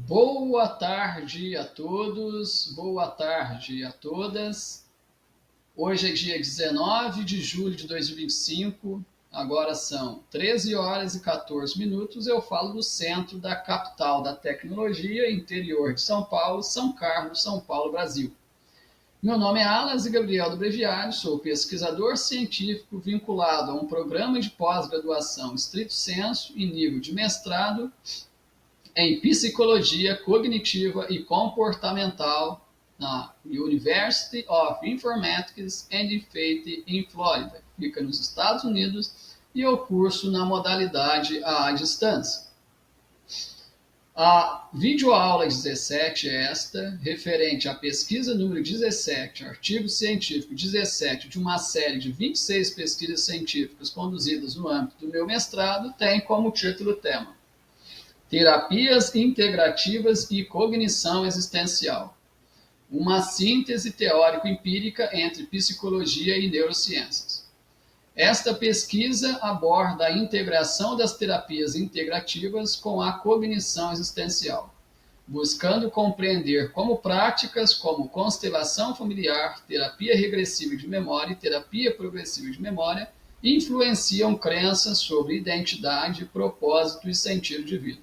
Boa tarde a todos, boa tarde a todas. Hoje é dia 19 de julho de 2025, agora são 13 horas e 14 minutos. Eu falo do centro da capital da tecnologia, interior de São Paulo, São Carlos, São Paulo, Brasil. Meu nome é Alas Gabriel do Breviário, sou pesquisador científico vinculado a um programa de pós-graduação estrito sensu em nível de mestrado em Psicologia Cognitiva e Comportamental na University of Informatics and Faith em Flórida, fica nos Estados Unidos, e eu curso na modalidade à distância. A videoaula 17 é esta, referente à pesquisa número 17, artigo científico 17, de uma série de 26 pesquisas científicas conduzidas no âmbito do meu mestrado, tem como título o tema Terapias integrativas e cognição existencial. Uma síntese teórico-empírica entre psicologia e neurociências. Esta pesquisa aborda a integração das terapias integrativas com a cognição existencial, buscando compreender como práticas como constelação familiar, terapia regressiva de memória e terapia progressiva de memória influenciam crenças sobre identidade, propósito e sentido de vida.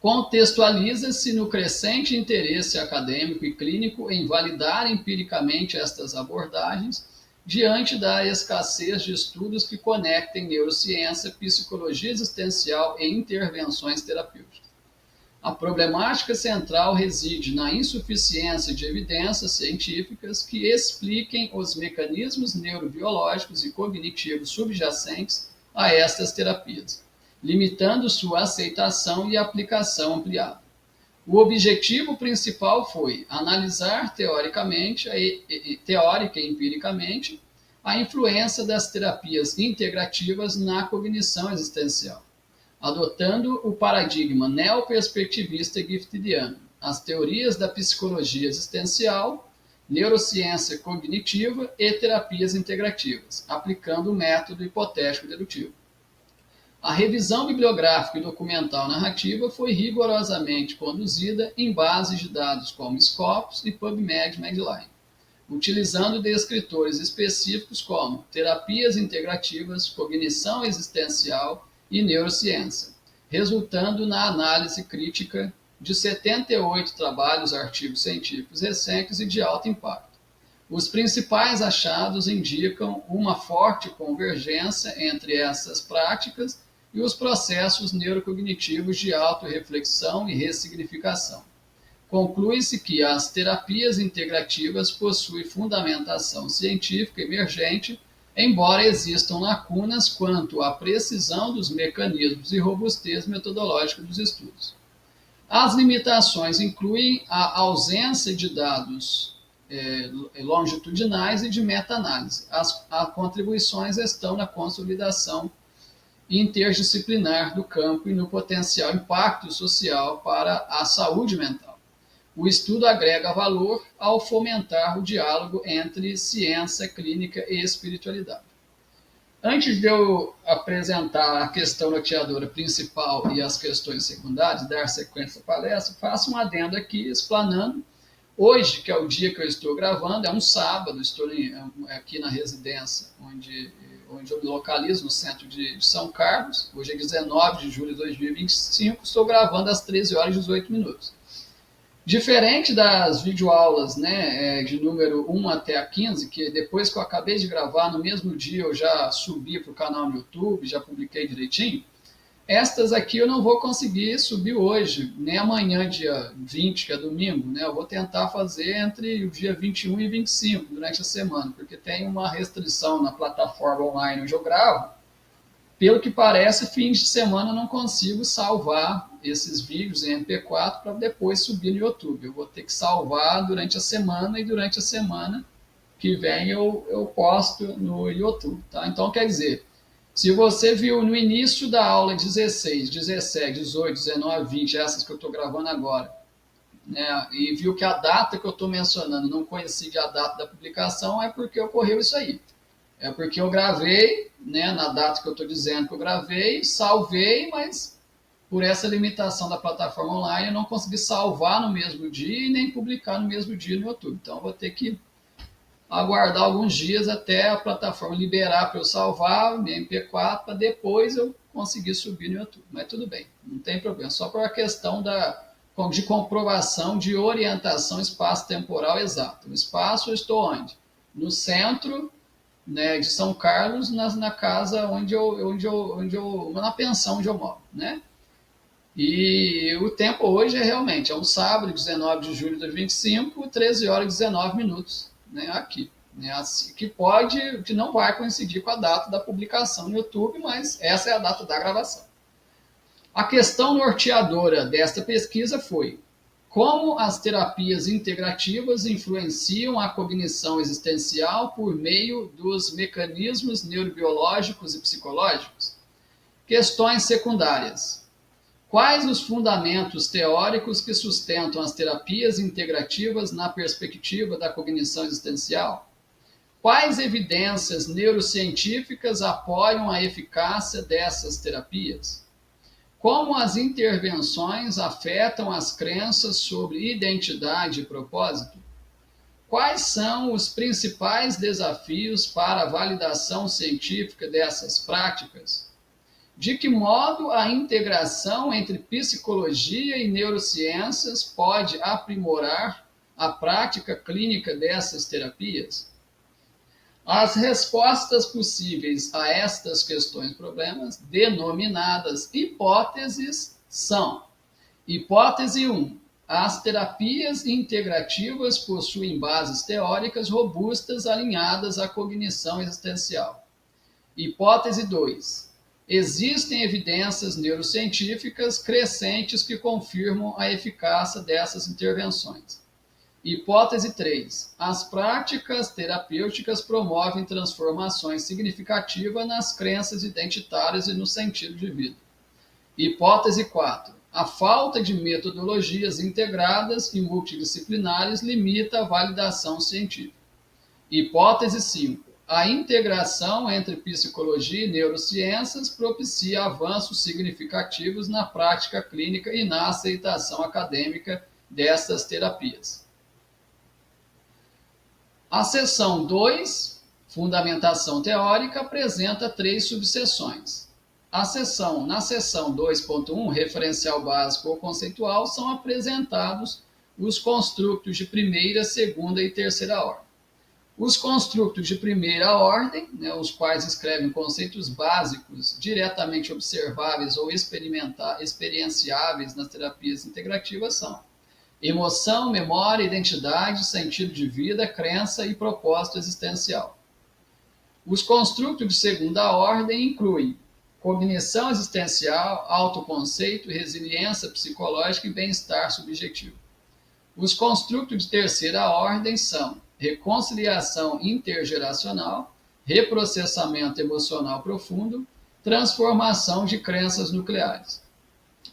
Contextualiza-se no crescente interesse acadêmico e clínico em validar empiricamente estas abordagens diante da escassez de estudos que conectem neurociência, psicologia existencial e intervenções terapêuticas. A problemática central reside na insuficiência de evidências científicas que expliquem os mecanismos neurobiológicos e cognitivos subjacentes a estas terapias, limitando sua aceitação e aplicação ampliada. O objetivo principal foi analisar teórica e empiricamente a influência das terapias integrativas na cognição existencial, adotando o paradigma neoperspectivista e giftidiano, as teorias da psicologia existencial, neurociência cognitiva e terapias integrativas, aplicando o método hipotético-dedutivo. A revisão bibliográfica e documental narrativa foi rigorosamente conduzida em bases de dados como Scopus e PubMed Medline, utilizando descritores específicos como terapias integrativas, cognição existencial e neurociência, resultando na análise crítica de 78 trabalhos artigos científicos recentes e de alto impacto. Os principais achados indicam uma forte convergência entre essas práticas e os processos neurocognitivos de autorreflexão e ressignificação. Conclui-se que as terapias integrativas possuem fundamentação científica emergente, embora existam lacunas quanto à precisão dos mecanismos e robustez metodológica dos estudos. As limitações incluem a ausência de dados longitudinais e de meta-análise. As contribuições estão na consolidação interdisciplinar do campo e no potencial impacto social para a saúde mental. O estudo agrega valor ao fomentar o diálogo entre ciência, clínica e espiritualidade. Antes de eu apresentar a questão norteadora principal e as questões secundárias, dar sequência à palestra, faço um adendo aqui explanando. Hoje, que é o dia que eu estou gravando, é um sábado, estou aqui na residência onde eu me localizo, no centro de São Carlos. Hoje é 19 de julho de 2025, estou gravando às 13 horas e 18 minutos. Diferente das videoaulas, de número 1 até a 15, que depois que eu acabei de gravar, no mesmo dia eu já subi para o canal no YouTube, já publiquei direitinho, estas aqui eu não vou conseguir subir hoje, nem amanhã, dia 20, que é domingo, Eu vou tentar fazer entre o dia 21 e 25, durante a semana, porque tem uma restrição na plataforma online onde eu gravo. Pelo que parece, fins de semana eu não consigo salvar esses vídeos em MP4 para depois subir no YouTube. Eu vou ter que salvar durante a semana e durante a semana que vem eu posto no YouTube, tá? Então, quer dizer, se você viu no início da aula 16, 17, 18, 19, 20, essas que eu estou gravando agora, e viu que a data que eu estou mencionando não coincide a data da publicação, é porque ocorreu isso aí. É porque eu gravei, na data que eu estou dizendo que eu gravei, salvei, mas por essa limitação da plataforma online, eu não consegui salvar no mesmo dia e nem publicar no mesmo dia no YouTube. Então, eu vou ter que aguardar alguns dias até a plataforma liberar para eu salvar o MP4 para depois eu conseguir subir no YouTube. Mas tudo bem, não tem problema. Só por uma questão de comprovação de orientação espaço-temporal exato. No espaço eu estou onde? No centro, né, de São Carlos, na casa na pensão onde eu moro, né? E o tempo hoje é um sábado, 19 de julho de 2025, 13 horas e 19 minutos, né, aqui. Né, assim, que não vai coincidir com a data da publicação no YouTube, mas essa é a data da gravação. A questão norteadora desta pesquisa foi: como as terapias integrativas influenciam a cognição existencial por meio dos mecanismos neurobiológicos e psicológicos? Questões secundárias. Quais os fundamentos teóricos que sustentam as terapias integrativas na perspectiva da cognição existencial? Quais evidências neurocientíficas apoiam a eficácia dessas terapias? Como as intervenções afetam as crenças sobre identidade e propósito? Quais são os principais desafios para a validação científica dessas práticas? De que modo a integração entre psicologia e neurociências pode aprimorar a prática clínica dessas terapias? As respostas possíveis a estas questões e problemas, denominadas hipóteses, são: hipótese 1. As terapias integrativas possuem bases teóricas robustas alinhadas à cognição existencial. Hipótese 2. Existem evidências neurocientíficas crescentes que confirmam a eficácia dessas intervenções. Hipótese 3. As práticas terapêuticas promovem transformações significativas nas crenças identitárias e no sentido de vida. Hipótese 4. A falta de metodologias integradas e multidisciplinares limita a validação científica. Hipótese 5. A integração entre psicologia e neurociências propicia avanços significativos na prática clínica e na aceitação acadêmica dessas terapias. A seção 2, Fundamentação Teórica, apresenta 3 subseções. Na seção 2.1, Referencial Básico ou Conceitual, são apresentados os construtos de primeira, segunda e terceira ordem. Os construtos de primeira ordem, né, os quais escrevem conceitos básicos diretamente observáveis ou experienciáveis nas terapias integrativas, são emoção, memória, identidade, sentido de vida, crença e propósito existencial. Os construtos de segunda ordem incluem cognição existencial, autoconceito, resiliência psicológica e bem-estar subjetivo. Os construtos de terceira ordem são reconciliação intergeracional, reprocessamento emocional profundo, transformação de crenças nucleares.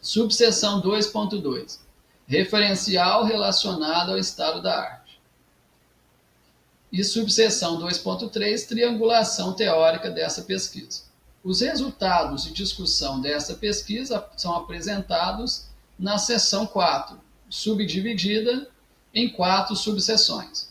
Subseção 2.2. Referencial relacionado ao estado da arte. E subseção 2.3, triangulação teórica dessa pesquisa. Os resultados de discussão dessa pesquisa são apresentados na seção 4, subdividida em 4 subseções.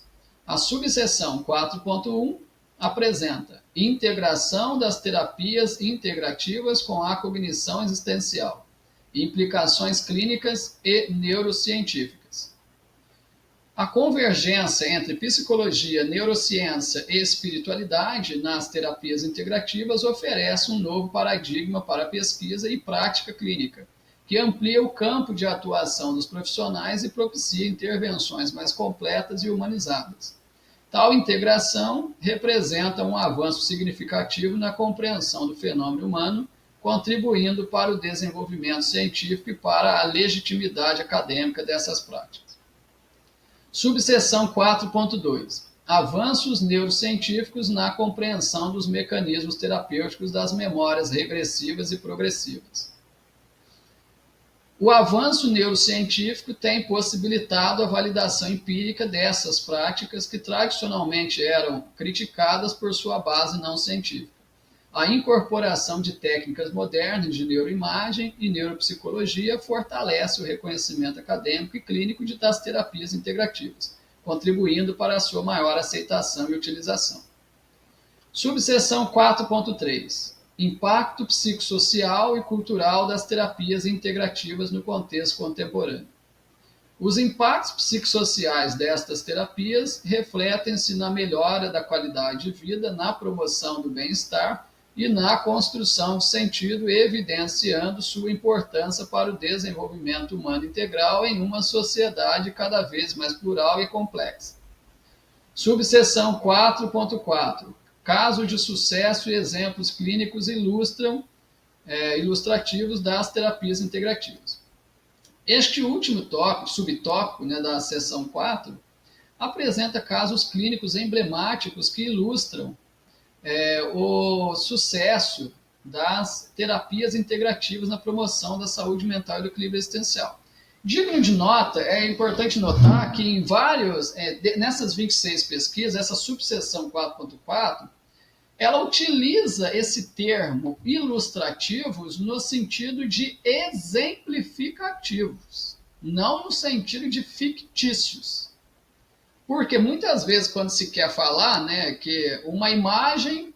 A subseção 4.1 apresenta integração das terapias integrativas com a cognição existencial, implicações clínicas e neurocientíficas. A convergência entre psicologia, neurociência e espiritualidade nas terapias integrativas oferece um novo paradigma para a pesquisa e prática clínica, que amplia o campo de atuação dos profissionais e propicia intervenções mais completas e humanizadas. Tal integração representa um avanço significativo na compreensão do fenômeno humano, contribuindo para o desenvolvimento científico e para a legitimidade acadêmica dessas práticas. Subseção 4.2. Avanços neurocientíficos na compreensão dos mecanismos terapêuticos das memórias regressivas e progressivas. O avanço neurocientífico tem possibilitado a validação empírica dessas práticas que tradicionalmente eram criticadas por sua base não científica. A incorporação de técnicas modernas de neuroimagem e neuropsicologia fortalece o reconhecimento acadêmico e clínico das terapias integrativas, contribuindo para a sua maior aceitação e utilização. Subseção 4.3. Impacto psicossocial e cultural das terapias integrativas no contexto contemporâneo. Os impactos psicossociais destas terapias refletem-se na melhora da qualidade de vida, na promoção do bem-estar e na construção de sentido, evidenciando sua importância para o desenvolvimento humano integral em uma sociedade cada vez mais plural e complexa. Subseção 4.4. Casos de sucesso e exemplos clínicos ilustrativos das terapias integrativas. Este último subtópico da seção 4 apresenta casos clínicos emblemáticos que ilustram o sucesso das terapias integrativas na promoção da saúde mental e do equilíbrio existencial. Digno de nota, é importante notar que em nessas 26 pesquisas, essa subseção 4.4, ela utiliza esse termo ilustrativos no sentido de exemplificativos, não no sentido de fictícios. Porque muitas vezes quando se quer falar, que uma imagem,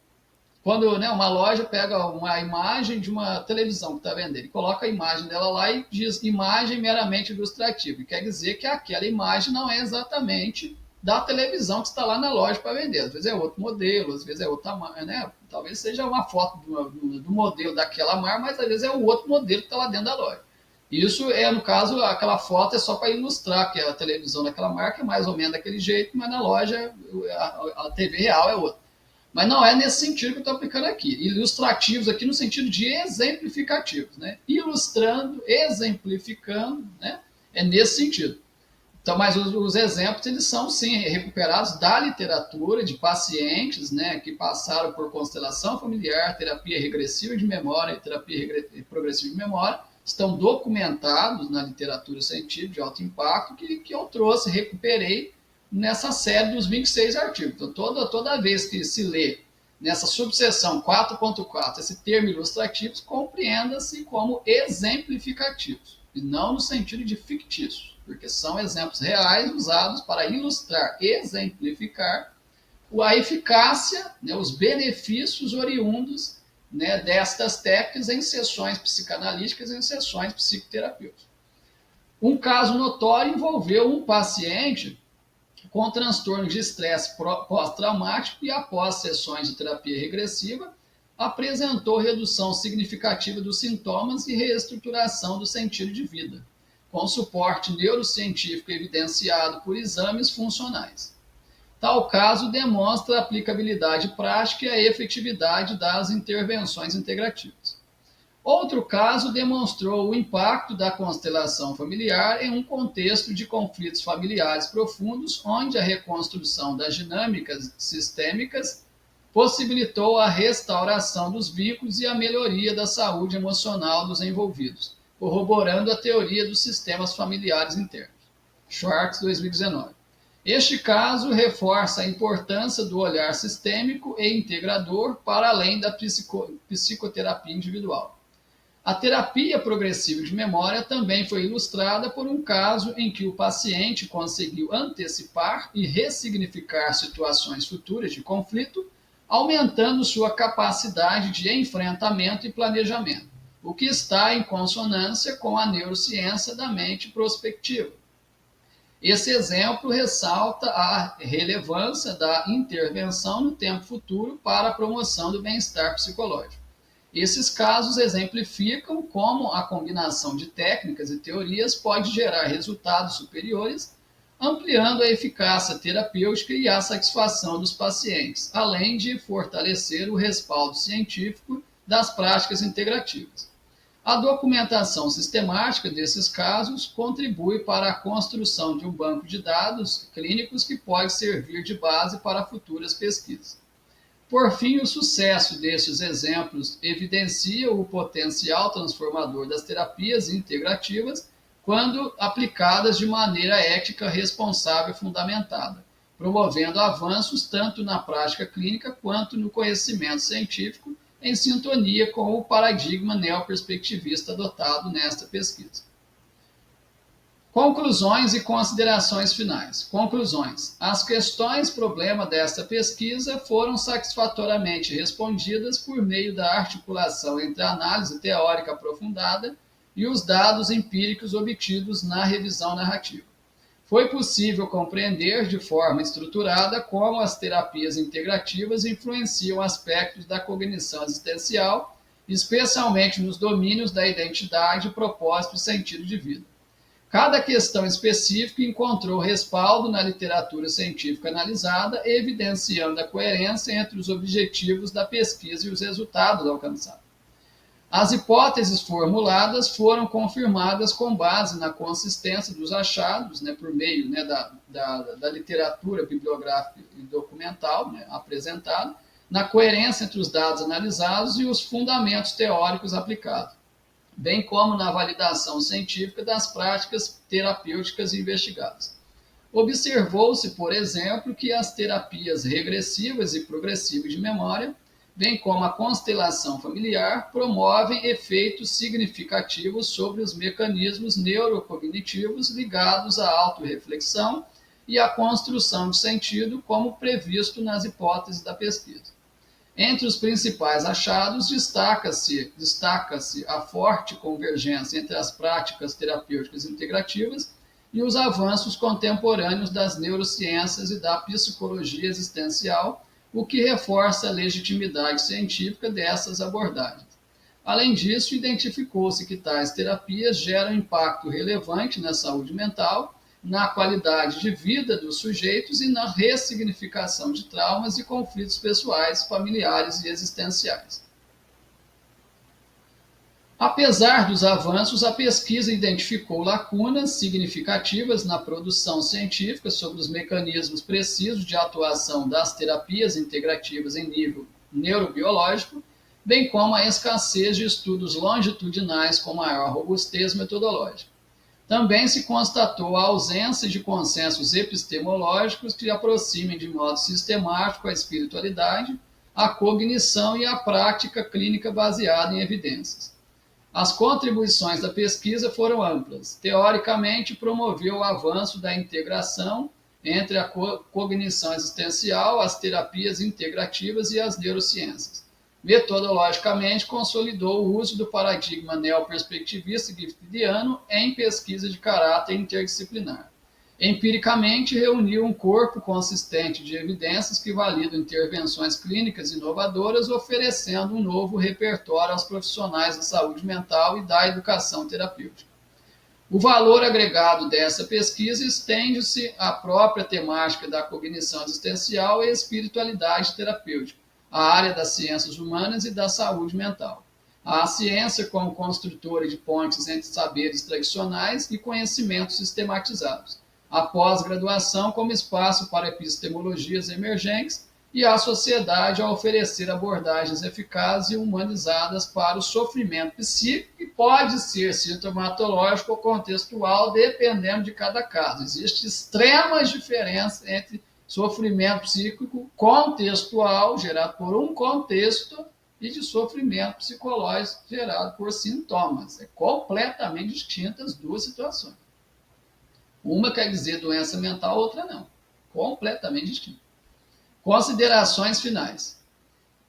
quando uma loja pega uma imagem de uma televisão que está vendendo e coloca a imagem dela lá e diz imagem meramente ilustrativa, e quer dizer que aquela imagem não é exatamente da televisão que está lá na loja para vender. Às vezes é outro modelo, às vezes é outro tamanho, Talvez seja uma foto do modelo daquela marca, mas às vezes é o outro modelo que está lá dentro da loja. Isso no caso, aquela foto é só para ilustrar que a televisão daquela marca é mais ou menos daquele jeito, mas na loja a TV real é outra. Mas não é nesse sentido que eu estou aplicando aqui. Ilustrativos aqui no sentido de exemplificativos, Ilustrando, exemplificando, É nesse sentido. Então, mas os exemplos, eles são, sim, recuperados da literatura de pacientes, que passaram por constelação familiar, terapia regressiva de memória e terapia progressiva de memória, estão documentados na literatura científica de alto impacto que eu recuperei nessa série dos 26 artigos. Então, toda vez que se lê nessa subseção 4.4 esse termo ilustrativos, compreenda-se como exemplificativos, e não no sentido de fictícios, porque são exemplos reais usados para ilustrar, exemplificar a eficácia, os benefícios oriundos destas técnicas em sessões psicanalíticas e em sessões psicoterapêuticas. Um caso notório envolveu um paciente com transtorno de estresse pós-traumático e após sessões de terapia regressiva, apresentou redução significativa dos sintomas e reestruturação do sentido de vida, com suporte neurocientífico evidenciado por exames funcionais. Tal caso demonstra a aplicabilidade prática e a efetividade das intervenções integrativas. Outro caso demonstrou o impacto da constelação familiar em um contexto de conflitos familiares profundos, onde a reconstrução das dinâmicas sistêmicas possibilitou a restauração dos vínculos e a melhoria da saúde emocional dos envolvidos, corroborando a teoria dos sistemas familiares internos. Schwartz, 2019. Este caso reforça a importância do olhar sistêmico e integrador para além da psicoterapia individual. A terapia progressiva de memória também foi ilustrada por um caso em que o paciente conseguiu antecipar e ressignificar situações futuras de conflito, aumentando sua capacidade de enfrentamento e planejamento, o que está em consonância com a neurociência da mente prospectiva. Esse exemplo ressalta a relevância da intervenção no tempo futuro para a promoção do bem-estar psicológico. Esses casos exemplificam como a combinação de técnicas e teorias pode gerar resultados superiores, ampliando a eficácia terapêutica e a satisfação dos pacientes, além de fortalecer o respaldo científico das práticas integrativas. A documentação sistemática desses casos contribui para a construção de um banco de dados clínicos que pode servir de base para futuras pesquisas. Por fim, o sucesso destes exemplos evidencia o potencial transformador das terapias integrativas quando aplicadas de maneira ética, responsável e fundamentada, promovendo avanços tanto na prática clínica quanto no conhecimento científico em sintonia com o paradigma neoperspectivista adotado nesta pesquisa. Conclusões e considerações finais. Conclusões. As questões problema desta pesquisa foram satisfatoriamente respondidas por meio da articulação entre a análise teórica aprofundada e os dados empíricos obtidos na revisão narrativa. Foi possível compreender de forma estruturada como as terapias integrativas influenciam aspectos da cognição existencial, especialmente nos domínios da identidade, propósito e sentido de vida. Cada questão específica encontrou respaldo na literatura científica analisada, evidenciando a coerência entre os objetivos da pesquisa e os resultados alcançados. As hipóteses formuladas foram confirmadas com base na consistência dos achados, por meio da literatura bibliográfica e documental apresentada, na coerência entre os dados analisados e os fundamentos teóricos aplicados, bem como na validação científica das práticas terapêuticas investigadas. Observou-se, por exemplo, que as terapias regressivas e progressivas de memória, bem como a constelação familiar, promovem efeitos significativos sobre os mecanismos neurocognitivos ligados à autorreflexão e à construção de sentido, como previsto nas hipóteses da pesquisa. Entre os principais achados, destaca-se a forte convergência entre as práticas terapêuticas integrativas e os avanços contemporâneos das neurociências e da psicologia existencial, o que reforça a legitimidade científica dessas abordagens. Além disso, identificou-se que tais terapias geram impacto relevante na saúde mental, na qualidade de vida dos sujeitos e na ressignificação de traumas e conflitos pessoais, familiares e existenciais. Apesar dos avanços, a pesquisa identificou lacunas significativas na produção científica sobre os mecanismos precisos de atuação das terapias integrativas em nível neurobiológico, bem como a escassez de estudos longitudinais com maior robustez metodológica. Também se constatou a ausência de consensos epistemológicos que aproximem de modo sistemático a espiritualidade, a cognição e a prática clínica baseada em evidências. As contribuições da pesquisa foram amplas. Teoricamente, promoveu o avanço da integração entre a cognição existencial, as terapias integrativas e as neurociências. Metodologicamente, consolidou o uso do paradigma neoperspectivista giffidiano em pesquisa de caráter interdisciplinar. Empiricamente, reuniu um corpo consistente de evidências que validam intervenções clínicas inovadoras, oferecendo um novo repertório aos profissionais da saúde mental e da educação terapêutica. O valor agregado dessa pesquisa estende-se à própria temática da cognição existencial e espiritualidade terapêutica, a área das ciências humanas e da saúde mental. A ciência como construtora de pontes entre saberes tradicionais e conhecimentos sistematizados. A pós-graduação como espaço para epistemologias emergentes e a sociedade a oferecer abordagens eficazes e humanizadas para o sofrimento psíquico, que pode ser sintomatológico ou contextual, dependendo de cada caso. Existem extremas diferenças entre sofrimento psíquico contextual, gerado por um contexto, e de sofrimento psicológico gerado por sintomas. É completamente distintas as duas situações. Uma quer dizer doença mental, outra não. Completamente distinta. Considerações finais.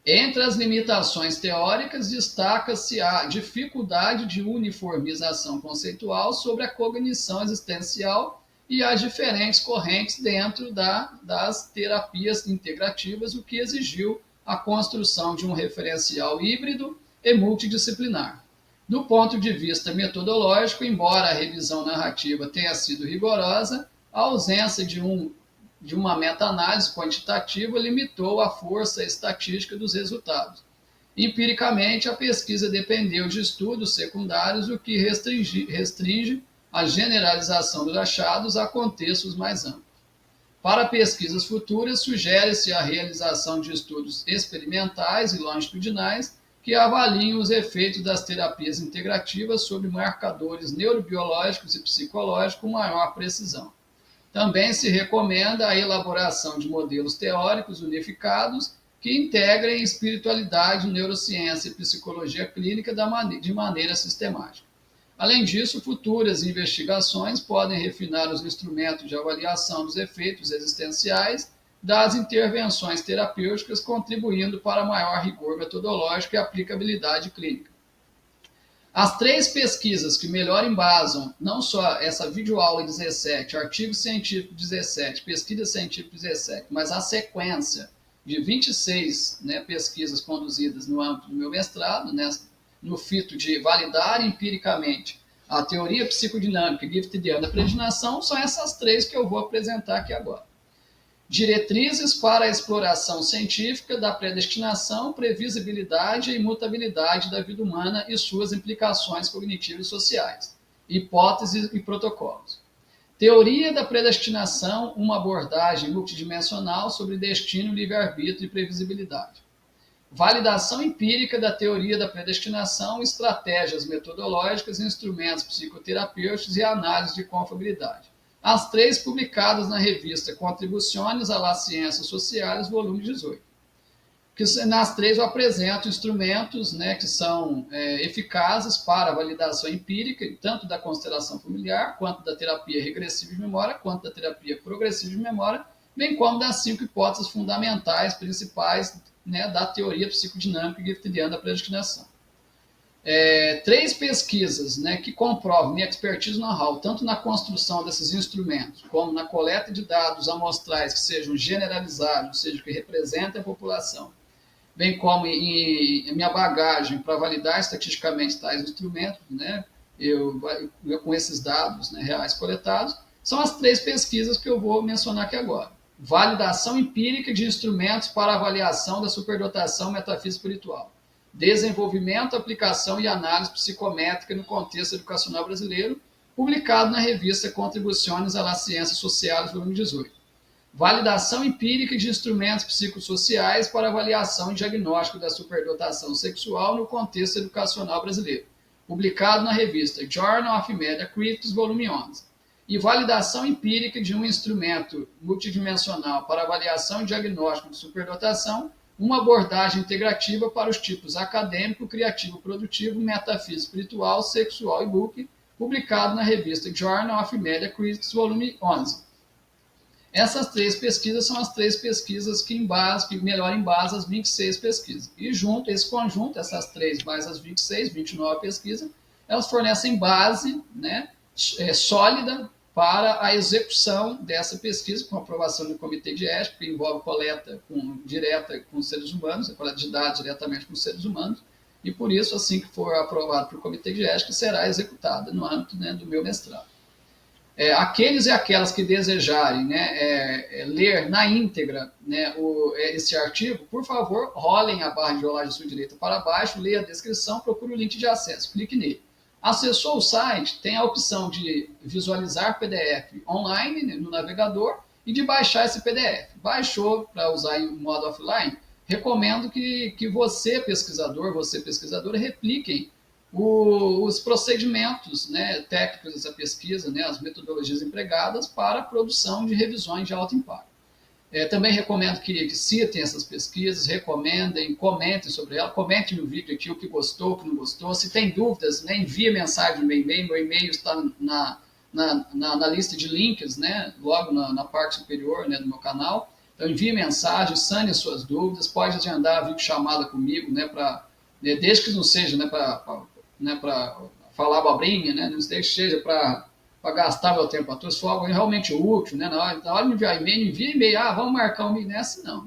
Entre as limitações teóricas, destaca-se a dificuldade de uniformização conceitual sobre a cognição existencial e as diferentes correntes dentro das terapias integrativas, o que exigiu a construção de um referencial híbrido e multidisciplinar. Do ponto de vista metodológico, embora a revisão narrativa tenha sido rigorosa, a ausência de uma meta-análise quantitativa limitou a força estatística dos resultados. Empiricamente, a pesquisa dependeu de estudos secundários, o que restringe a generalização dos achados a contextos mais amplos. Para pesquisas futuras, sugere-se a realização de estudos experimentais e longitudinais que avaliem os efeitos das terapias integrativas sobre marcadores neurobiológicos e psicológicos com maior precisão. Também se recomenda a elaboração de modelos teóricos unificados que integrem espiritualidade, neurociência e psicologia clínica de maneira sistemática. Além disso, futuras investigações podem refinar os instrumentos de avaliação dos efeitos existenciais das intervenções terapêuticas, contribuindo para maior rigor metodológico e aplicabilidade clínica. As 3 pesquisas que melhor embasam, não só essa videoaula 17, artigo científico 17, pesquisa científica 17, mas a sequência de 26 pesquisas conduzidas no âmbito do meu mestrado, no fito de validar empiricamente a teoria psicodinâmica giftidiana da predestinação, são essas 3 que eu vou apresentar aqui agora. Diretrizes para a exploração científica da predestinação, previsibilidade e imutabilidade da vida humana e suas implicações cognitivas e sociais. Hipóteses e protocolos. Teoria da predestinação, uma abordagem multidimensional sobre destino, livre-arbítrio e previsibilidade. Validação empírica da teoria da predestinação, estratégias metodológicas, instrumentos psicoterapêuticos e análise de confiabilidade. As 3 publicadas na revista Contribuições às Ciências Sociais, volume 18. Nas 3 eu apresento instrumentos que são eficazes para a validação empírica, tanto da constelação familiar, quanto da terapia regressiva de memória, quanto da terapia progressiva de memória, bem como das 5 hipóteses fundamentais, principais, da teoria psicodinâmica e giftidiana da predestinação. 3 pesquisas que comprovam minha expertise know-how, tanto na construção desses instrumentos, como na coleta de dados amostrais que sejam generalizados, ou seja, que representem a população, bem como em minha bagagem para validar estatisticamente tais instrumentos, eu com esses dados reais coletados, são as 3 pesquisas que eu vou mencionar aqui agora. Validação empírica de instrumentos para avaliação da superdotação metafísica espiritual. Desenvolvimento, aplicação e análise psicométrica no contexto educacional brasileiro, publicado na revista Contribuições às Ciências Sociais, volume 18. Validação empírica de instrumentos psicossociais para avaliação e diagnóstico da superdotação sexual no contexto educacional brasileiro, publicado na revista Journal of Media Critics, volume 11. E validação empírica de um instrumento multidimensional para avaliação e diagnóstico de superdotação, uma abordagem integrativa para os tipos acadêmico, criativo, produtivo, metafísico, espiritual, sexual e book, publicado na revista Journal of Media Critics, volume 11. Essas 3 pesquisas são as 3 pesquisas que melhor embasam as 26 pesquisas. E junto, esse conjunto, essas 3 mais as 26, 29 pesquisas, elas fornecem base sólida para a execução dessa pesquisa, com aprovação do Comitê de Ética, que envolve coleta direta com os seres humanos, a coleta de dados diretamente com os seres humanos, e por isso, assim que for aprovado pelo Comitê de Ética, será executada no âmbito do meu mestrado. Aqueles e aquelas que desejarem ler na íntegra esse artigo, por favor, rolem a barra de rolagem à sua direita para baixo, leia a descrição, procure o link de acesso, clique nele. Acessou o site, tem a opção de visualizar PDF online no navegador e de baixar esse PDF. Baixou para usar em modo offline, recomendo que você, pesquisador, você, pesquisadora, repliquem os procedimentos técnicos dessa pesquisa, as metodologias empregadas para a produção de revisões de alto impacto. Também recomendo que citem essas pesquisas, recomendem, comentem sobre elas, comentem no vídeo aqui o que gostou, o que não gostou. Se tem dúvidas, envie mensagem no meu e-mail. Meu e-mail está na lista de links, logo na parte superior do meu canal. Então envie mensagem, sane as suas dúvidas, pode agendar a videochamada comigo, desde que não seja para falar abobrinha, não desde que seja para gastar meu tempo à toa, se for algo realmente útil, na hora de enviar e-mail, envia e-mail, vamos marcar um e-mail, nessa não,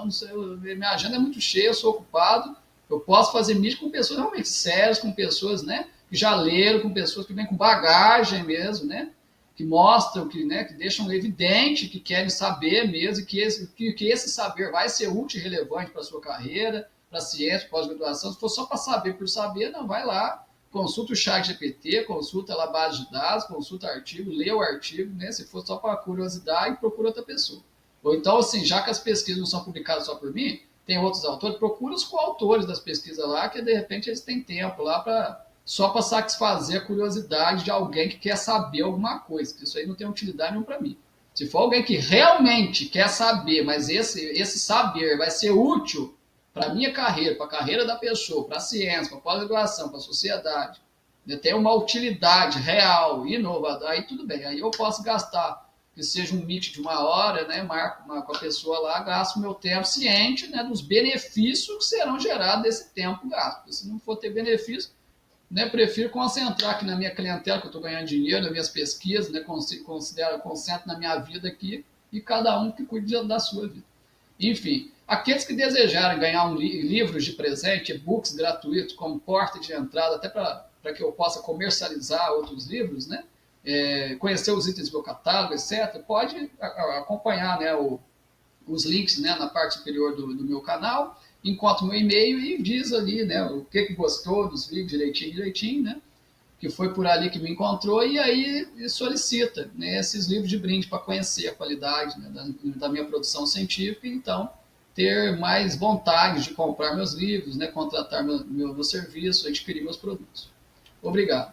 não sei, minha agenda é muito cheia, eu sou ocupado, eu posso fazer mídia com pessoas realmente sérias, com pessoas, que já leram, com pessoas que vêm com bagagem mesmo, que mostram, que deixam evidente que querem saber mesmo, que esse saber vai ser útil e relevante para a sua carreira, para a ciência, pós-graduação. Se for só para saber por saber, não, vai lá, consulta o ChatGPT, consulta lá a base de dados, consulta artigo, lê o artigo, se for só para curiosidade, procura outra pessoa. Ou então, assim, já que as pesquisas não são publicadas só por mim, tem outros autores, procura os coautores das pesquisas lá, que de repente eles têm tempo lá só para satisfazer a curiosidade de alguém que quer saber alguma coisa, que isso aí não tem utilidade nenhuma para mim. Se for alguém que realmente quer saber, mas esse saber vai ser útil para a minha carreira, para a carreira da pessoa, para a ciência, para a pós-graduação, para a sociedade, né, tem uma utilidade real, inovadora, aí tudo bem, aí eu posso gastar, que seja um meet de 1 hora, né, marco com a pessoa lá, gasto o meu tempo ciente, né, dos benefícios que serão gerados desse tempo gasto. Porque se não for ter benefício, né, prefiro concentrar aqui na minha clientela, que eu estou ganhando dinheiro, nas minhas pesquisas, né, concentro na minha vida aqui, e cada um que cuide da sua vida. Enfim, aqueles que desejarem ganhar livros de presente, e-books gratuitos, como porta de entrada, até para que eu possa comercializar outros livros, né, conhecer os itens do meu catálogo, etc., pode acompanhar, né, os links, né, na parte superior do meu canal, encontra o meu e-mail e diz ali, né, o que gostou dos vídeos direitinho, né, que foi por ali que me encontrou, e aí solicita, né, esses livros de brinde para conhecer a qualidade, né, da minha produção científica, e então ter mais vontade de comprar meus livros, né, contratar meu serviço, adquirir meus produtos. Obrigado.